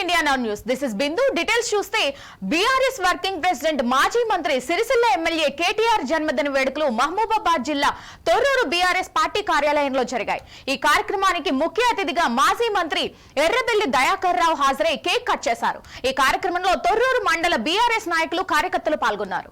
India Now News. This is Bindu. Details చూస్తే BRS working president మాజీ మంత్రి Sircilla MLA KTR జన్మదిన వేడుకలు మహబూబాబాద్ జిల్లా తొర్రూరు BRS పార్టీ కార్యాలయంలో జరిగాయి. ఈ కార్యక్రమానికి ముఖ్య అతిథిగా మాజీ మంత్రి ఎర్రబెల్లి దయాకర్ రావు హాజరై కేక్ కట్ చేశారు. ఈ కార్యక్రమంలో తొర్రూరు మండల BRS నాయకులు కార్యకర్తలు పాల్గొన్నారు.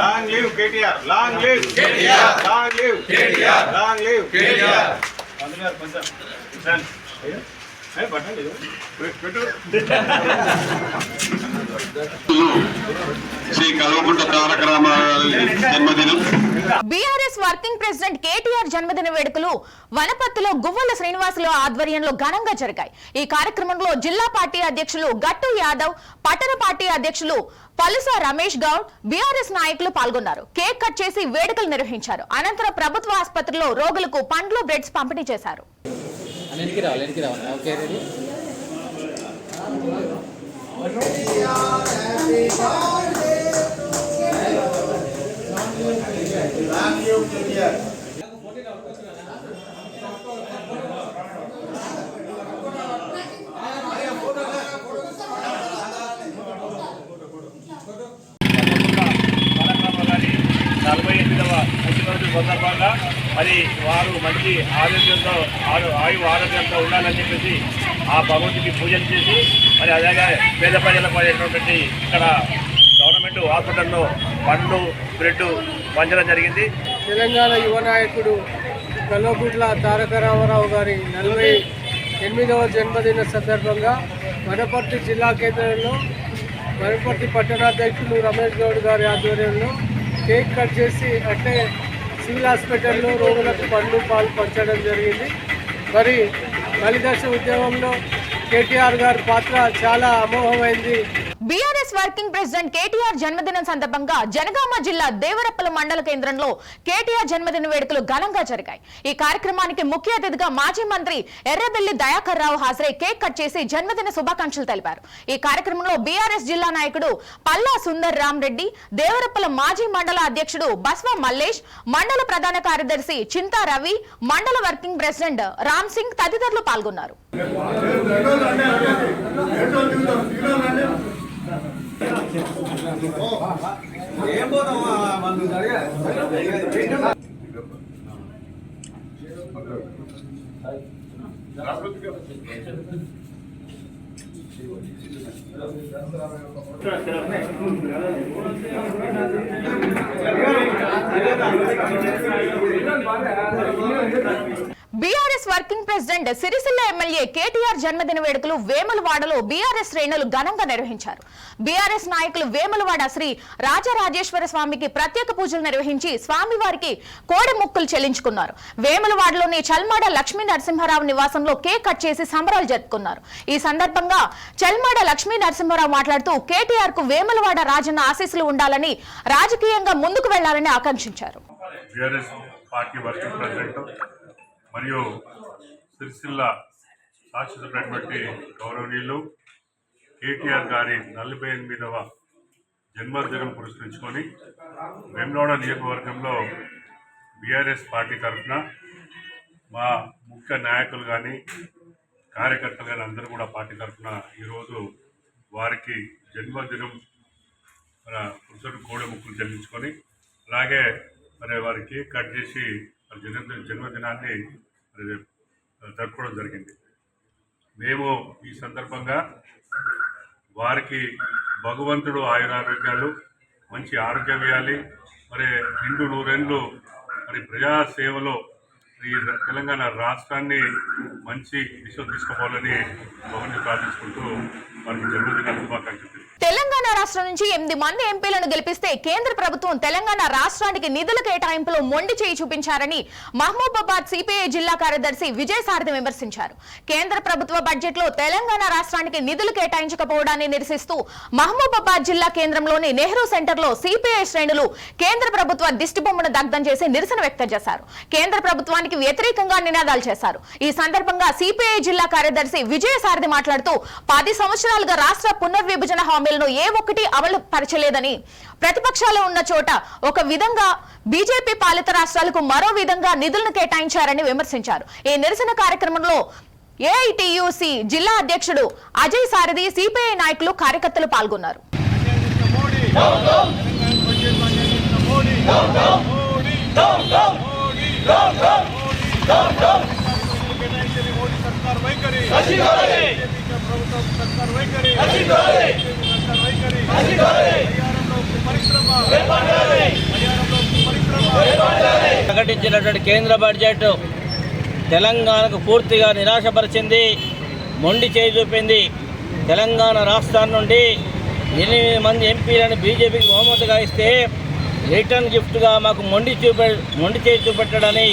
Long live KTR. Long live KTR. Long live KTR. Long live KTR. Andhar కొంచెం సన్ ఏ బటన్ లేదు పెట్టు శ్రీ కల్వకుంట్ల తారక రామారావు జన్మదినం BRS వర్కింగ్ ప్రెసిడెంట్ కేటీఆర్ జన్మదిన వేడుకలు వనపర్తిలో గువ్వల శ్రీనివాసుల ఆధ్వర్యంలో ఘనంగా జరిగాయి. ఈ కార్యక్రమంలో జిల్లా పార్టీ అధ్యక్షులు గట్టు యాదవ్, పట్టణ పార్టీ అధ్యక్షులు పలుస రమేష్ గౌడ్, BRS నాయకులు పాల్గొన్నారు. కేక్ కట్ చేసి వేడుకలు నిర్వహించారు. అనంతరం ప్రభుత్వ ఆసుపత్రిలో రోగులకు పండ్లు, బ్రెడ్స్ పంపిణీ చేశారు. సందర్భంగా మరి వారు మంచి ఆరోగ్యంతో ఆరోగ్యంతో ఉండాలని చెప్పేసి ఆ భగవంతుడికి పూజలు చేసి మరి అలాగే పేద ప్రజలకు పడేటటువంటి ఇక్కడ గవర్నమెంట్ హాస్పిటల్లో పండ్లు బ్రెడ్ పంచడం జరిగింది. తెలంగాణ యువ నాయకుడు కల్వకుంట్ల తారక రామారావు గారి 48వ జన్మదిన సందర్భంగా వనపర్తి జిల్లా కేంద్రంలో వనపర్తి పట్టణాధ్యక్షులు రమేష్ గౌడ్ గారి ఆధ్వర్యంలో కేక్ కట్ చేసి అంటే సివిల్ హాస్పిటల్లో రోగులకు పండ్లు పాలు పంచడం జరిగింది. మరి మలిదశ ఉద్యమంలో కేటీఆర్ గారి పాత్ర చాలా అమోఘమైంది. BRS వర్కింగ్ ప్రెసిడెంట్ కేటీఆర్ జన్మదినం సందర్భంగా జనగామ జిల్లా దేవరప్పల మండల కేంద్రంలో కేటీఆర్ జన్మదిన వేడుకలు ఘనంగా జరిగాయి. ఈ కార్యక్రమానికి ముఖ్య అతిథిగా మాజీ మంత్రి ఎర్రబెల్లి దయాకర్ రావు హాజరై కేక్ కట్ చేసి జన్మదిన శుభాకాంక్షలు తెలిపారు. ఈ కార్యక్రమంలో BRS జిల్లా నాయకుడు పల్లా సుందర్ రామ్ రెడ్డి, దేవరప్పల మాజీ మండల అధ్యక్షుడు బస్వ మల్లేష్, మండల ప్రధాన కార్యదర్శి చింతా రవి, మండల వర్కింగ్ ప్రెసిడెంట్ రామ్ సింగ్ తదితరులు పాల్గొన్నారు. BRS working president Sircilla MLA KTR జన్మదిన వేడుకలు వేములవాడలో BRS శ్రేణులు ఘనంగా నిర్వహించారు. BRS నాయకులు వేములవాడ శ్రీ రాజరాజేశ్వర స్వామికి ప్రత్యేక పూజలు నిర్వహించి స్వామివారికి కోడి ముక్కులు చెల్లించుకున్నారు. వేములవాడలోని చల్మాడ లక్ష్మీ నరసింహారావు నివాసంలో కేక్ కట్ చేసి సంబరాలు జరుపుకున్నారు. ఈ సందర్భంగా చల్మాడ లక్ష్మీ నరసింహారావు మాట్లాడుతూ కేటీఆర్ కు వేములవాడ రాజన్న ఆశీస్సులు ఉండాలని, రాజకీయంగా ముందుకు వెళ్లాలని ఆకాంక్షించారు. మరియు సిరిసిల్ల శాశ్వతమైనటువంటి గౌరవనీయులు కేటీఆర్ గారి 48వ జన్మదినం పురస్కరించుకొని వేములవాడ నియోజకవర్గంలో BRS పార్టీ తరఫున మా ముఖ్య నాయకులు కానీ కార్యకర్తలు కానీ అందరూ కూడా పార్టీ తరఫున ఈరోజు వారికి జన్మదినం పురుషుడు కోడి ముక్కులు చెల్లించుకొని అలాగే మరి వారి కేక్ కట్ చేసి జన్మదినాన్ని జరుపుకోవడం జరిగింది. మేము ఈ సందర్భంగా వారికి భగవంతుడు ఆయురారోగ్యాలు, మంచి ఆరోగ్యం ఇవ్వాలి, మరి నిండు నూరేళ్ళు మరి ప్రజాసేవలో ఈ తెలంగాణ రాష్ట్రాన్ని మంచి దిశ తీసుకుపోవాలని భగవంతుని ప్రార్థించుకుంటూ వారికి జన్మదిన శుభాకాంక్షలు. తెలంగాణ రాష్ట్రం నుంచి 8 మంది ఎంపీలను గెలిపిస్తే కేంద్ర ప్రభుత్వం తెలంగాణ రాష్ట్రానికి నిధుల కేటాయింపులో మొండి చేయి చూపించారని మహబూబాబాద్ CPI జిల్లా కార్యదర్శి విజయసారథి విమర్శించారు. కేంద్ర ప్రభుత్వ బడ్జెట్ లో తెలంగాణ రాష్ట్రానికి నిధులు కేటాయించకపోవడాన్ని నిరసిస్తూ మహబూబాబాద్ జిల్లా కేంద్రంలోని నెహ్రూ సెంటర్ లో CPI శ్రేణులు కేంద్ర ప్రభుత్వ దిష్టిబొమ్మను దగ్ధం చేసి నిరసన వ్యక్తం చేశారు. కేంద్ర ప్రభుత్వానికి వ్యతిరేకంగా నినాదాలు చేశారు. ఈ సందర్భంగా CPI జిల్లా కార్యదర్శి విజయసారథి మాట్లాడుతూ 10 సంవత్సరాలుగా రాష్ట్ర పునర్విభజన హామీలను ఏ ఒక్కటి గ్యారంటీ అమలు పరచలేదని, ప్రతిపక్షాలు ఉన్న చోట ఒక విధంగా బీజేపీ పాలిత రాష్ట్రాలకు మరో విధంగా నిధులను కేటాయించారని విమర్శించారు. ఈ నిరసన కార్యక్రమంలో ఏఐటియుసి జిల్లా అధ్యక్షుడు అజయ్ సారథి, సిపిఐ నాయకులు, కార్యకర్తలు పాల్గొన్నారు. ప్రకటించినటువంటి కేంద్ర బడ్జెట్ తెలంగాణకు పూర్తిగా నిరాశపరిచింది, మొండి చేయి చూపింది. తెలంగాణ రాష్ట్రం నుండి 8 మంది ఎంపీలను బీజేపీకి బహుమతిగా ఇస్తే రిటర్న్ గిఫ్ట్గా మాకు మొండి చేయి చూపెట్టడాన్ని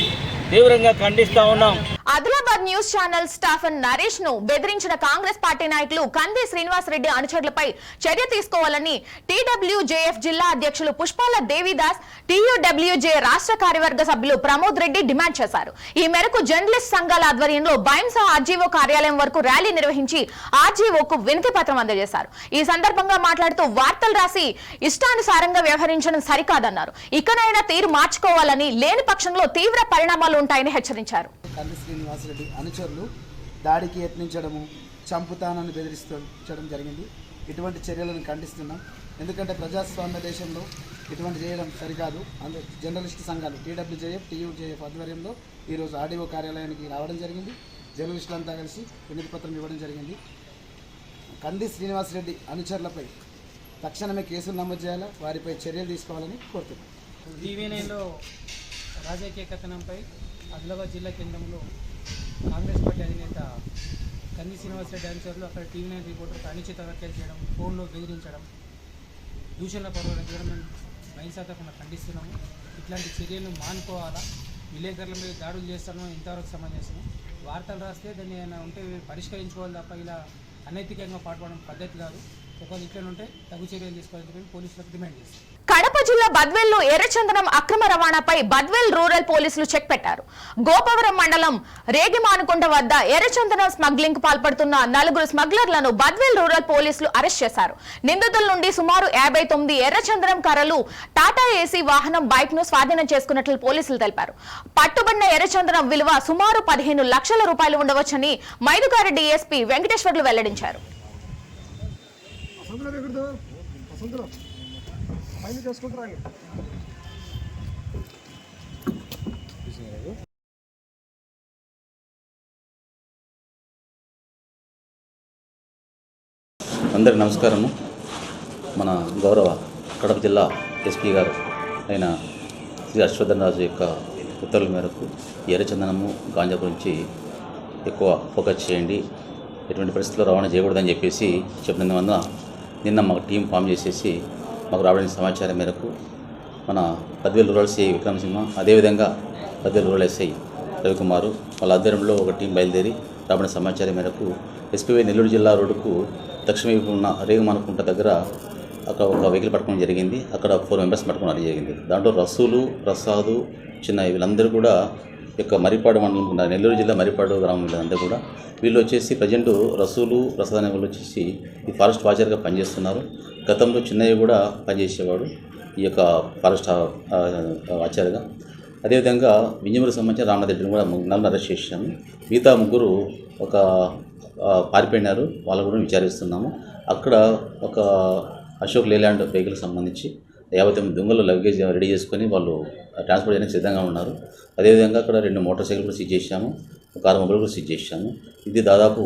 తీవ్రంగా ఖండిస్తా ఉన్నాం. Adilabad news channel staff Naresh ను బెదిరించిన కాంగ్రెస్ పార్టీ నాయకులు కంది శ్రీనివాస్ రెడ్డి అనుచరులపై చర్య తీసుకోవాలని టీడబ్ల్యూజేఎఫ్ జిల్లా అధ్యక్షులు పుష్పాల దేవిదాస్, టీయూడబ్ల్యూజే రాష్ట్ర కార్యవర్గ సభ్యులు ప్రమోద్ రెడ్డి డిమాండ్ చేశారు. ఈ మేరకు జర్నలిస్ట్ సంఘాల ఆధ్వర్యంలో బైంసా ఆర్జీఓ కార్యాలయం వరకు ర్యాలీ నిర్వహించి ఆర్జీఓకు వినతి పత్రం అందజేశారు. ఈ సందర్భంగా మాట్లాడుతూ వార్తలు రాసి ఇష్టానుసారంగా వ్యవహరించడం సరికాదన్నారు. ఇకనైనా తీరు మార్చుకోవాలని, లేని పక్షంలో తీవ్ర పరిణామాలు ఉంటాయని హెచ్చరించారు. కంది శ్రీనివాసరెడ్డి అనుచరులు దాడికి యత్నించడము, చంపుతానని బెదిరించడం జరిగింది. ఇటువంటి చర్యలను ఖండిస్తున్నాం. ఎందుకంటే ప్రజాస్వామ్య దేశంలో ఇటువంటి చేయడం సరికాదు. జర్నలిస్ట్ సంఘాలు టీడబ్ల్యూజేఎఫ్, టీయూజేఎఫ్ ఆధ్వర్యంలో ఈరోజు ఆర్డీఓ కార్యాలయానికి రావడం జరిగింది. జర్నలిస్టులంతా కలిసి వినతి పత్రం ఇవ్వడం జరిగింది. కంది శ్రీనివాసరెడ్డి అనుచరులపై తక్షణమే కేసులు నమోదు చేయాలా, వారిపై చర్యలు తీసుకోవాలని కోరుతున్నాం. టీవీ9లో రాజకీయ కథనంపై ఆదిలాబాద్ జిల్లా కేంద్రంలో కాంగ్రెస్ పార్టీ అధినేత కంది శ్రీనివాసరెడ్డి అనుచరులు అక్కడ టీవీ9 రిపోర్టర్కి అనుచిత వ్యాఖ్యలు చేయడం, ఫోన్లో బెదిరించడం, దూషణల పర్వాలేదు మేము బైంసా తరఫున ఖండిస్తున్నాము. ఇట్లాంటి చర్యలను మానుకోవాలా. విలేకరుల మీద దాడులు చేస్తామో ఇంతవరకు సమంజసం. వార్తలు రాస్తే దాన్ని ఏమైనా ఉంటే పరిష్కరించుకోవాలి తప్ప ఇలా అనైతికంగా పాటుపడడం పద్ధతి కాదు. ఒకవేళ ఇట్లా ఉంటే తగు చర్యలు తీసుకోవాలని చెప్పి పోలీసులకు డిమాండ్ చేస్తారు. కడప జిల్లా బద్వేల్లో ఎర్రచందనం అక్రమ రవాణాపై బద్వేల్ రూరల్ పోలీసులు చెక్ పెట్టారు. గోపవరం మండలం రేగిమానుకొండ వద్ద ఎర్రచందనం స్మగ్లింగ్ పాల్పడుతున్న 4 స్మగ్లర్లను బద్వేల్ రూరల్ పోలీసులు అరెస్ట్ చేశారు. నిందితుల నుండి సుమారు 59 ఎర్రచందనం కర్రలు, టాటా ఏసీ వాహనం, బైక్ ను స్వాధీనం చేసుకున్నట్లు పోలీసులు తెలిపారు. పట్టుబడిన ఎర్రచందనం విలువ సుమారు 15 లక్షల రూపాయలు ఉండవచ్చని మైదుగారి డీఎస్పీ వెంకటేశ్వర్లు వెల్లడించారు. అందరికి నమస్కారము. మన గౌరవ కడప జిల్లా ఎస్పీ గారు అయిన శ్రీ హర్షవర్ధన్ రాజు యొక్క ఉత్తర్వుల మేరకు ఎర్రచందనము, గాంజా గురించి ఎక్కువ ఫోకస్ చేయండి, ఎటువంటి పరిస్థితుల్లో రవాణా చేయకూడదని చెప్పేసి చెప్పినందువల్ల నిన్న మాకు టీం ఫామ్ చేసేసి మాకు రావడానికి సమాచారం మేరకు మన బద్వేల్ రూరల్ సిఐ విక్రమసింహ, అదేవిధంగా బద్వేల్ రూరల్ ఎస్ఐ రవికుమారు వాళ్ళ ఆధ్వర్యంలో ఒక టీం బయలుదేరి రాబడిన సమాచారం మేరకు ఎస్పీవై నెల్లూరు జిల్లా రోడ్డుకు దక్షిణ వైపు ఉన్న రేగుమానుకుంట దగ్గర అక్కడ ఒక వెహికల్ పట్టుకోవడం జరిగింది. అక్కడ 4 మెంబర్స్ పట్టుకోవడం జరిగింది. దాంట్లో రసూలు, ప్రసాదు, చిన్న వీళ్ళందరూ కూడా యొక్క మరిపాడు మండలం, నెల్లూరు జిల్లా మరిపాడు గ్రామం వీళ్ళందరూ కూడా వీళ్ళు వచ్చేసి ప్రజెంట్ రసూలు, ప్రసాద్ అనే వాళ్ళు వచ్చేసి ఈ ఫారెస్ట్ వాచర్గా పనిచేస్తున్నారు. గతంలో చిన్నయ్య కూడా పనిచేసేవాడు ఈ యొక్క ఫారెస్ట్ వాచర్గా. అదేవిధంగా వింజమూరుకు సంబంధించిన రామనాథరెడ్డిని కూడా 4 అరెస్ట్ చేశాము. మిగతా 3 ఒక పారిపోయినారు, వాళ్ళు కూడా విచారిస్తున్నాము. అక్కడ ఒక అశోక్ లేలాండ్ వెహికల్కి సంబంధించి 59 దొంగలు లగేజ్ రెడీ చేసుకొని వాళ్ళు ట్రాన్స్పోర్ట్ చేయడానికి సిద్ధంగా ఉన్నారు. అదేవిధంగా అక్కడ 2 మోటార్ సైకిల్ కూడా సీజ్ చేశాము, ఒక 6 మొబైల్ కూడా సీజ్ చేశాము. ఇది దాదాపు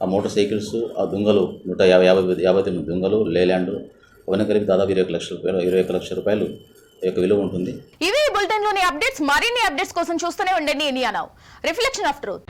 ఆ మోటార్ సైకిల్స్, ఆ దొంగలు 159 దొంగలు, లేలాండ్ అవన్నీ కలిపి దాదాపు 21 లక్షల రూపాయలు యొక్క విలువ ఉంటుంది. ఇవి బులెటిన్ లోని అప్డేట్స్. మరిన్ని అప్డేట్స్ కోసం చూస్తూనే ఉండండి India now, reflection of truth.